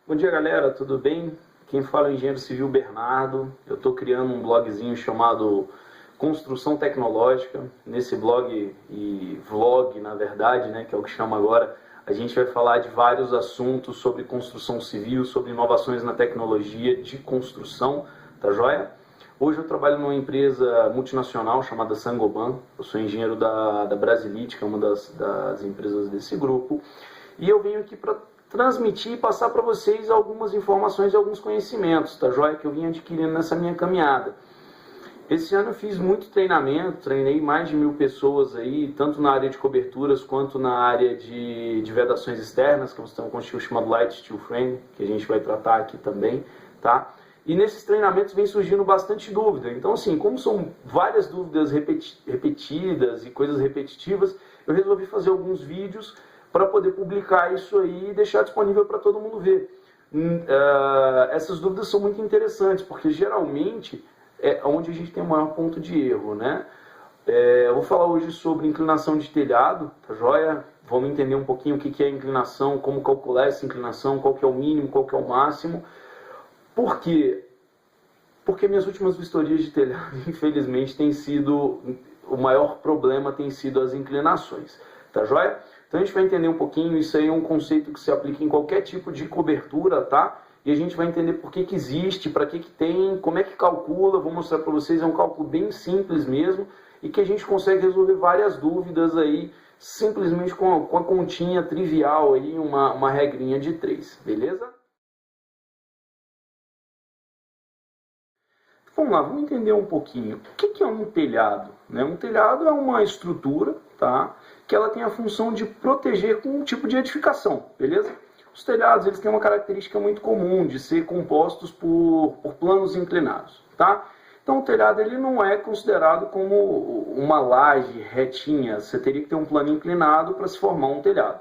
Bom dia, galera, tudo bem? Quem fala é o engenheiro civil Bernardo. Eu estou criando um blogzinho chamado Construção Tecnológica. Nesse blog e vlog, na verdade, né, que é o que chama agora, a gente vai falar de vários assuntos sobre construção civil, sobre inovações na tecnologia de construção, tá joia? Hoje eu trabalho numa empresa multinacional chamada Saint-Gobain. Eu sou engenheiro da Brasilite, que é uma das empresas desse grupo. E eu venho aqui para transmitir e passar para vocês algumas informações e alguns conhecimentos, tá joia? Que eu vim adquirindo nessa minha caminhada. Esse ano eu fiz muito treinamento, treinei mais de 1000 pessoas aí, tanto na área de coberturas quanto na área de vedações externas, que é um constitutivo chamado Light Steel Frame, que a gente vai tratar aqui também, tá? E nesses treinamentos vem surgindo bastante dúvida. Então, assim, como são várias dúvidas repetidas e coisas repetitivas, eu resolvi fazer alguns vídeos para poder publicar isso aí e deixar disponível para todo mundo ver. Essas dúvidas são muito interessantes, porque geralmente é onde a gente tem o maior ponto de erro, né? Eu vou falar hoje sobre inclinação de telhado, tá joia? Vamos entender um pouquinho o que é inclinação, como calcular essa inclinação, qual que é o mínimo, qual que é o máximo. Por quê? Porque minhas últimas vistorias de telhado, infelizmente, o maior problema tem sido as inclinações, tá joia? Então a gente vai entender um pouquinho, isso aí é um conceito que se aplica em qualquer tipo de cobertura, tá? E a gente vai entender por que existe, para que tem, como é que calcula, vou mostrar para vocês, é um cálculo bem simples mesmo, e que a gente consegue resolver várias dúvidas aí, simplesmente com a continha trivial aí, uma regrinha de 3, beleza? Vamos lá, vamos entender um pouquinho. O que é um telhado? Um telhado é uma estrutura, tá? Que ela tem a função de proteger com um tipo de edificação, beleza? Os telhados, eles têm uma característica muito comum de ser compostos por planos inclinados, tá? Então o telhado ele não é considerado como uma laje retinha, você teria que ter um plano inclinado para se formar um telhado.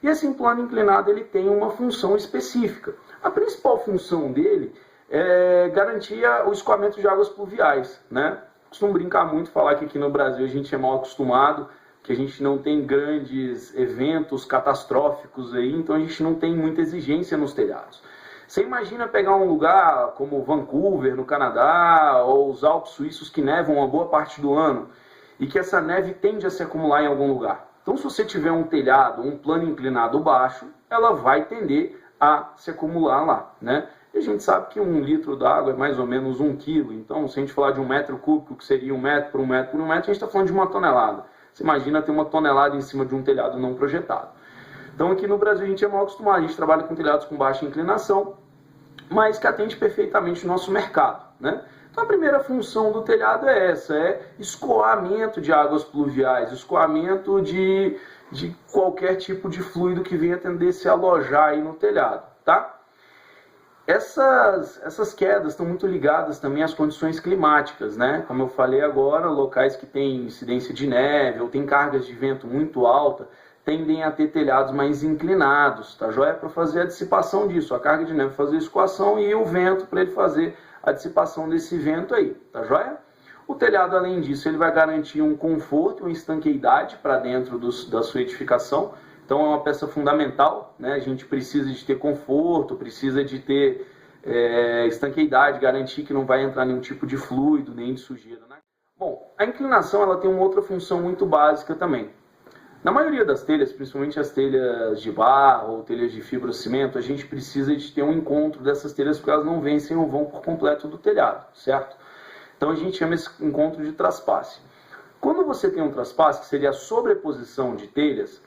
E esse plano inclinado ele tem uma função específica. A principal função dele é garantir o escoamento de águas pluviais, né? Costumo brincar muito, falar que aqui no Brasil a gente é mal acostumado, que a gente não tem grandes eventos catastróficos aí, então a gente não tem muita exigência nos telhados. Você imagina pegar um lugar como Vancouver, no Canadá, ou os Alpes suíços que nevam uma boa parte do ano, e que essa neve tende a se acumular em algum lugar. Então se você tiver um telhado, um plano inclinado baixo, ela vai tender a se acumular lá, né? E a gente sabe que 1 litro d'água é mais ou menos 1 quilo, então se a gente falar de 1 metro cúbico, que seria 1 metro por 1 metro por 1 metro, a gente está falando de 1 tonelada. Você imagina ter 1 tonelada em cima de um telhado não projetado. Então aqui no Brasil a gente é mal acostumado, a gente trabalha com telhados com baixa inclinação, mas que atende perfeitamente o nosso mercado, né? Então a primeira função do telhado é essa, é escoamento de águas pluviais, escoamento de qualquer tipo de fluido que venha tender a se alojar aí no telhado, tá? Essas quedas estão muito ligadas também às condições climáticas, né? Como eu falei agora, locais que têm incidência de neve ou têm cargas de vento muito alta tendem a ter telhados mais inclinados, tá joia? Para fazer a dissipação disso, a carga de neve fazer a escoação e o vento para ele fazer a dissipação desse vento aí, tá joia? O telhado, além disso, ele vai garantir um conforto e uma estanqueidade para dentro da sua edificação. Então é uma peça fundamental, né? A gente precisa de ter conforto, precisa de ter estanqueidade, garantir que não vai entrar nenhum tipo de fluido, nem de sujeira, né? Bom, a inclinação ela tem uma outra função muito básica também. Na maioria das telhas, principalmente as telhas de barro ou telhas de fibrocimento, a gente precisa de ter um encontro dessas telhas porque elas não vencem o vão por completo do telhado, certo? Então a gente chama esse encontro de traspasse. Quando você tem um traspasse, que seria a sobreposição de telhas,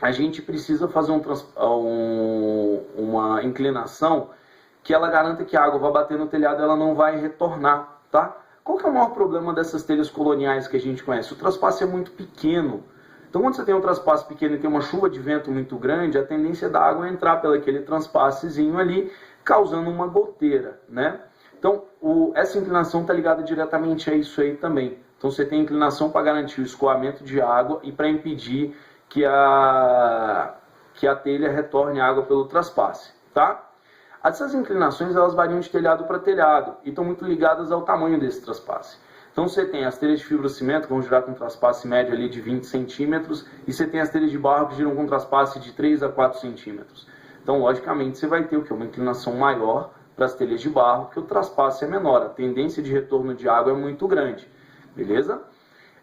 a gente precisa fazer uma inclinação que ela garanta que a água vai bater no telhado e ela não vai retornar, tá? Qual que é o maior problema dessas telhas coloniais que a gente conhece? O traspasse é muito pequeno. Então, quando você tem um traspasse pequeno e tem uma chuva de vento muito grande, a tendência da água é entrar pelo aquele traspassezinho ali, causando uma goteira, né? Então, essa inclinação está ligada diretamente a isso aí também. Então, você tem inclinação para garantir o escoamento de água e para impedir que a telha retorne água pelo traspasse, tá? Essas inclinações elas variam de telhado para telhado e estão muito ligadas ao tamanho desse traspasse. Então você tem as telhas de fibrocimento que vão girar com traspasse médio ali de 20 centímetros e você tem as telhas de barro que giram com traspasse de 3 a 4 centímetros. Então, logicamente, você vai ter o quê? Uma inclinação maior para as telhas de barro, porque o traspasse é menor, a tendência de retorno de água é muito grande, beleza?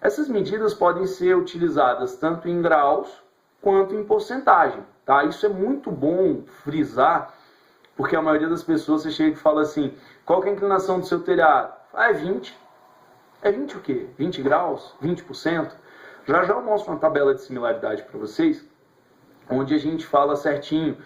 Essas medidas podem ser utilizadas tanto em graus quanto em porcentagem, tá? Isso é muito bom frisar, porque a maioria das pessoas você chega e fala assim, qual que é a inclinação do seu telhado? Ah, é 20. É 20 o quê? 20 graus? 20%? Já eu mostro uma tabela de similaridade para vocês, onde a gente fala certinho,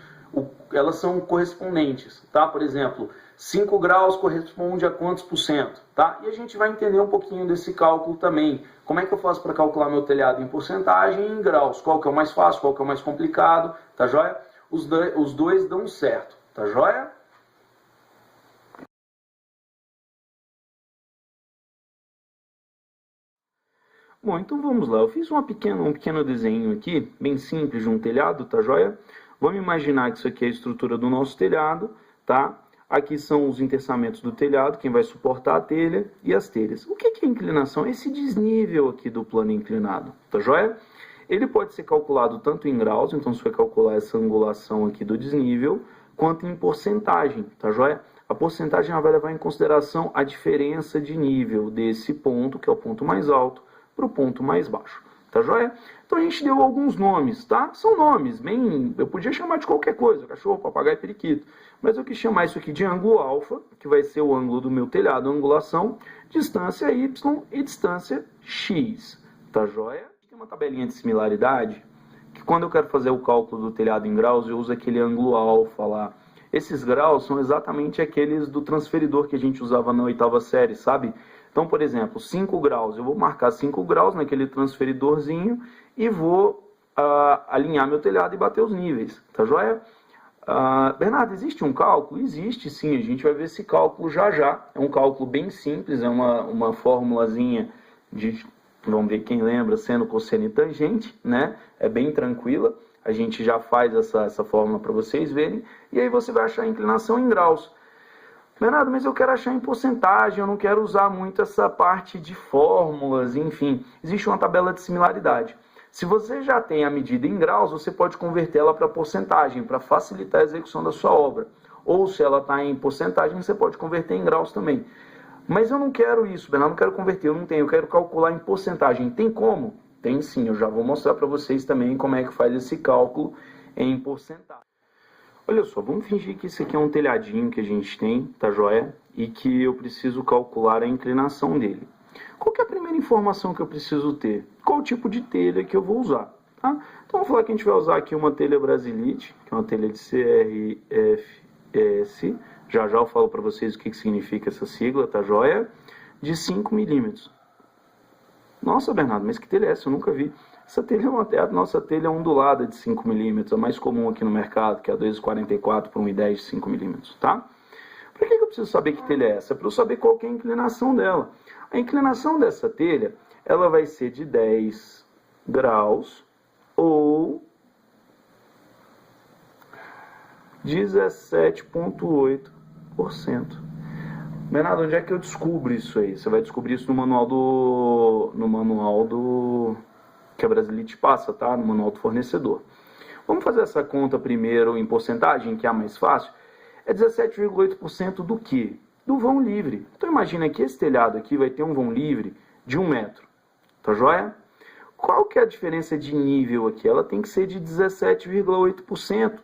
elas são correspondentes, tá? Por exemplo, 5 graus corresponde a quantos por cento, tá? E a gente vai entender um pouquinho desse cálculo também. Como é que eu faço para calcular meu telhado em porcentagem e em graus? Qual que é o mais fácil, qual que é o mais complicado, tá joia? Os dois dão certo, tá joia? Bom, então vamos lá. Eu fiz um pequeno desenho aqui, bem simples, de um telhado, tá joia? Vamos imaginar que isso aqui é a estrutura do nosso telhado, tá? Aqui são os interçamentos do telhado, quem vai suportar a telha e as telhas. O que é inclinação? Esse desnível aqui do plano inclinado, tá joia? Ele pode ser calculado tanto em graus, então você vai calcular essa angulação aqui do desnível, quanto em porcentagem, tá joia? A porcentagem vai levar em consideração a diferença de nível desse ponto, que é o ponto mais alto, para o ponto mais baixo, tá joia? Então a gente deu alguns nomes, tá? São nomes, bem, eu podia chamar de qualquer coisa, cachorro, papagaio, periquito, mas eu quis chamar isso aqui de ângulo alfa, que vai ser o ângulo do meu telhado, angulação, distância y e distância x, tá joia? Tem uma tabelinha de similaridade, que quando eu quero fazer o cálculo do telhado em graus, eu uso aquele ângulo alfa lá. Esses graus são exatamente aqueles do transferidor que a gente usava na 8ª série, sabe? Então, por exemplo, 5 graus, eu vou marcar 5 graus naquele transferidorzinho e vou alinhar meu telhado e bater os níveis, tá joia? Bernardo, existe um cálculo? Existe sim, a gente vai ver esse cálculo já já. É um cálculo bem simples, é uma formulazinha de, vamos ver quem lembra, seno, cosseno e tangente, né? É bem tranquila, a gente já faz essa fórmula para vocês verem, e aí você vai achar a inclinação em graus. Bernardo, mas eu quero achar em porcentagem, eu não quero usar muito essa parte de fórmulas, enfim. Existe uma tabela de similaridade. Se você já tem a medida em graus, você pode convertê-la para porcentagem, para facilitar a execução da sua obra. Ou se ela está em porcentagem, você pode converter em graus também. Mas eu não quero isso, Bernardo, não quero converter, eu não tenho, eu quero calcular em porcentagem. Tem como? Tem sim, eu já vou mostrar para vocês também como é que faz esse cálculo em porcentagem. Olha só, vamos fingir que isso aqui é um telhadinho que a gente tem, tá joia? E que eu preciso calcular a inclinação dele. Qual que é a primeira informação que eu preciso ter? Qual o tipo de telha que eu vou usar? Tá? Então vamos falar que a gente vai usar aqui uma telha Brasilite, que é uma telha de CRFS. Já eu falo para vocês o que significa essa sigla, tá joia? De 5 milímetros. Nossa, Bernardo, mas que telha é essa? Eu nunca vi. Essa telha é a nossa telha ondulada de 5 milímetros, a mais comum aqui no mercado, que é a 2,44 por 1,10 de 5 milímetros, tá? Por que eu preciso saber que telha é essa? Para eu saber qual que é a inclinação dela. A inclinação dessa telha, ela vai ser de 10 graus ou 17,8%. Bernardo, onde é que eu descubro isso aí? Você vai descobrir isso no manual do que a Brasilite passa, tá? No manual do fornecedor. Vamos fazer essa conta primeiro em porcentagem, que é a mais fácil. É 17,8% do quê? Do vão livre. Então imagina que esse telhado aqui vai ter um vão livre de 1 metro. Tá joia? Qual que é a diferença de nível aqui? Ela tem que ser de 17,8%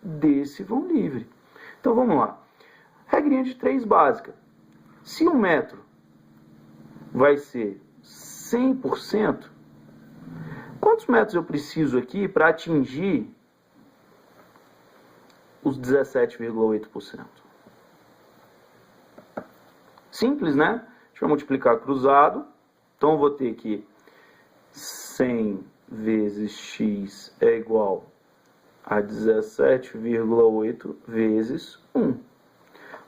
desse vão livre. Então vamos lá. Regrinha de 3 básica. Se 1 metro vai ser 100%, quantos metros eu preciso aqui para atingir os 17,8%? Simples, né? A gente vai multiplicar cruzado. Então eu vou ter que 100 vezes x é igual a 17,8 vezes 1.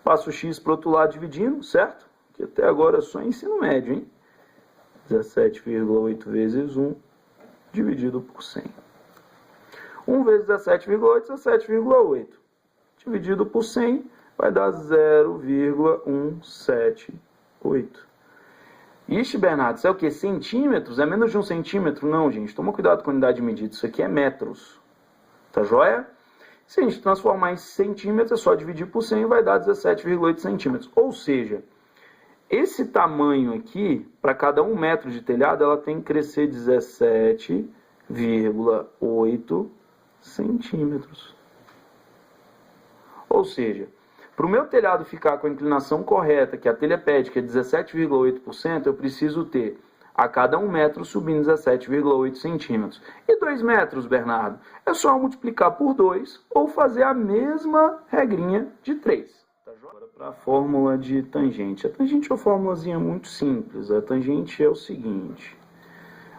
Passo o x para o outro lado dividindo, certo? Que até agora é só ensino médio, hein? 17,8 vezes 1 dividido por 100. 1 vezes 17,8, 17,8. Dividido por 100 vai dar 0,178. Ixi, Bernardo, isso é o quê? Centímetros? É menos de 1 centímetro? Não, gente. Toma cuidado com a unidade de medida. Isso aqui é metros. Tá joia? Se a gente transformar em centímetros, é só dividir por 100 e vai dar 17,8 centímetros. Ou seja, esse tamanho aqui, para cada 1 metro de telhado, ela tem que crescer 17,8 centímetros. Ou seja, para o meu telhado ficar com a inclinação correta, que a telha pede, que é 17,8%, eu preciso ter a cada 1 metro subindo 17,8 centímetros. E 2 metros, Bernardo? É só multiplicar por 2 ou fazer a mesma regrinha de 3. Agora para a fórmula de tangente. A tangente é uma formulazinha muito simples. A tangente é o seguinte.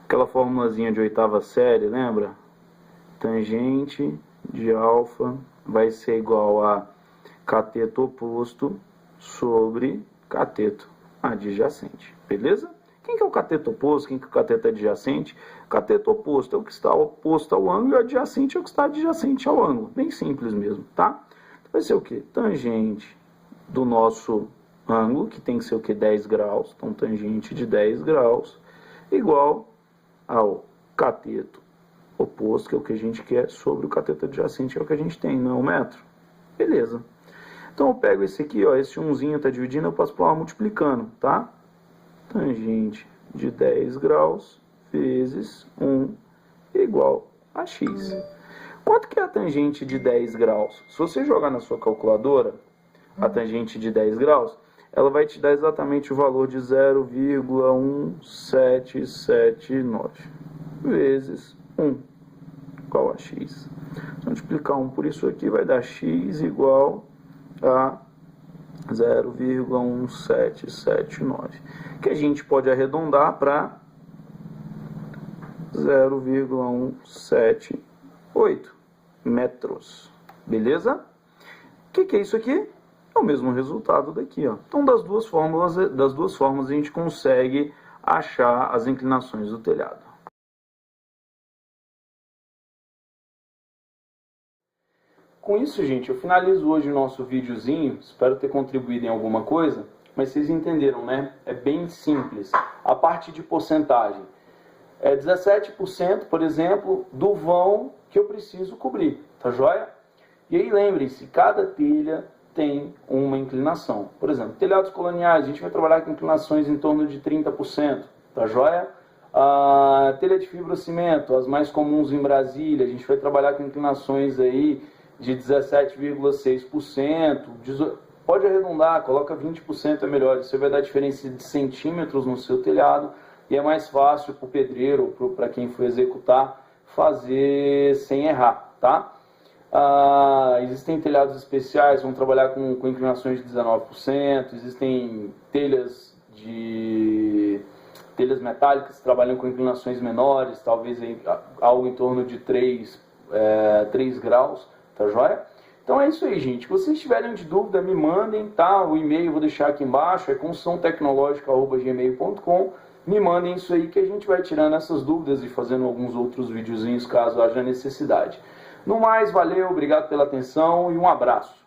Aquela formulazinha de 8ª série, lembra? Tangente de alfa vai ser igual a cateto oposto sobre cateto adjacente. Beleza? Quem que é o cateto oposto? Quem que é o cateto adjacente? O cateto oposto é o que está oposto ao ângulo e o adjacente é o que está adjacente ao ângulo. Bem simples mesmo, tá? Então vai ser o quê? Tangente do nosso ângulo, que tem que ser o quê? 10 graus. Então, tangente de 10 graus igual ao cateto oposto, que é o que a gente quer, sobre o cateto adjacente, que é o que a gente tem, não é um metro? Beleza. Então, eu pego esse aqui, ó, esse 1zinho está dividindo, eu passo para lá multiplicando, tá? Tangente de 10 graus vezes 1 igual a x. Quanto que é a tangente de 10 graus? Se você jogar na sua calculadora, a tangente de 10 graus, ela vai te dar exatamente o valor de 0,1779 vezes 1 igual a x. Se multiplicar 1 por isso aqui, vai dar x igual a 0,1779, que a gente pode arredondar para 0,178 metros. Beleza? O que é isso aqui? É o mesmo resultado daqui, ó. Então, das duas formas a gente consegue achar as inclinações do telhado. Com isso, gente, eu finalizo hoje o nosso videozinho. Espero ter contribuído em alguma coisa, mas vocês entenderam, né? É bem simples. A parte de porcentagem é 17%, por exemplo, do vão que eu preciso cobrir, tá joia? E aí lembrem-se, cada telha tem uma inclinação. Por exemplo, telhados coloniais, a gente vai trabalhar com inclinações em torno de 30%, tá joia? A telha de fibrocimento, as mais comuns em Brasília, a gente vai trabalhar com inclinações aí de 17,6%, pode arredondar, coloca 20%, é melhor, você vai dar diferença de centímetros no seu telhado e é mais fácil para o pedreiro ou para quem for executar fazer sem errar, tá? Existem telhados especiais, vão trabalhar com inclinações de 19%, existem telhas metálicas que trabalham com inclinações menores, talvez algo em torno de 3 graus. Tá joia? Então é isso aí, gente. Se vocês tiverem de dúvida, me mandem, tá? O e-mail eu vou deixar aqui embaixo, é construçãotecnologica@gmail.com. Me mandem isso aí que a gente vai tirando essas dúvidas e fazendo alguns outros videozinhos caso haja necessidade. No mais, valeu, obrigado pela atenção e um abraço.